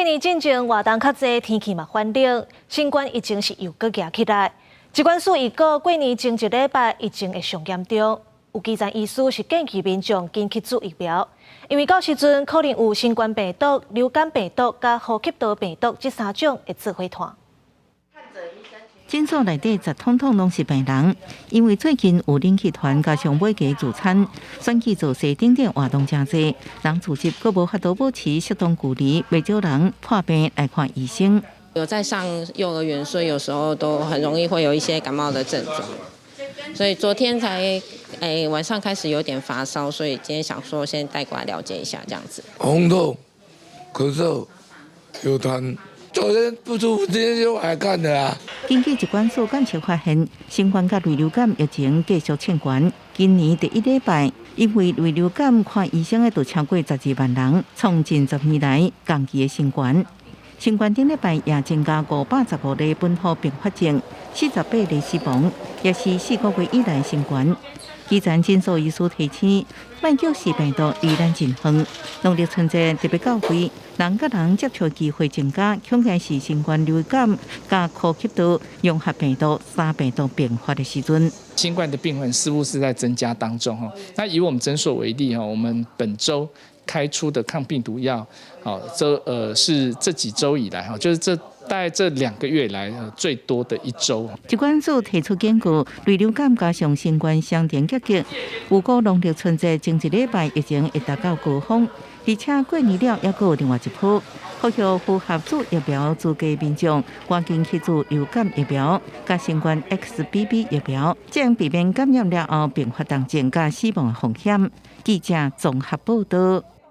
过年进前活动较济，天气嘛反冷，新冠疫情是又搁举起来。疾管署预告过年前一礼拜疫情会上严重，有基层医师是建议民众紧去注疫苗，因为到时阵可能有新冠病毒、流感病毒甲呼吸道病毒这三种会做伙团。诊所内底统拢是病人，因为最近有冷气团加上买鸡自餐，选举造势等等活动真多，人聚集阁无法度保持适当距离，未少人破病来看医生。有在上幼儿园，所以有时候都很容易会有一些感冒的症状，所以昨天才晚上开始有点发烧，所以今天想说先带过来了解一下这样子。红痛、咳嗽、有痰。昨天不舒服，今天就来看的啊。根据疾管署监测发现，新冠甲类流感疫情继续窜悬。今年第一礼拜，因为类流感看医生的就超过12万人，创近10年来同期的新冠。新冠顶礼拜也增加515例本土并发症，48例死亡，也是4个月以来新冠。基层诊所医师提醒，慢救死病毒离咱真远。农历春节特别到位，人甲人接触机会增加，恐惊是新冠流感加呼吸道融合病毒3病毒并发的时阵。新冠的病患似乎是在增加当中哈。那以我们诊所为例哈，我们本周开出的抗病毒药，是这几周以来哈，就是大概这2个月来最多的一周。疾管署提出警告，类流感加上新冠相连结局，预估农历春节前一礼拜疫情会达到高峰，而且过年了还有另外一波。呼吁符合注疫苗资格民众赶紧去注流感疫苗、加新冠 XBB 疫苗，将避免感染了后并发重症加死亡的风险。记者综合报道。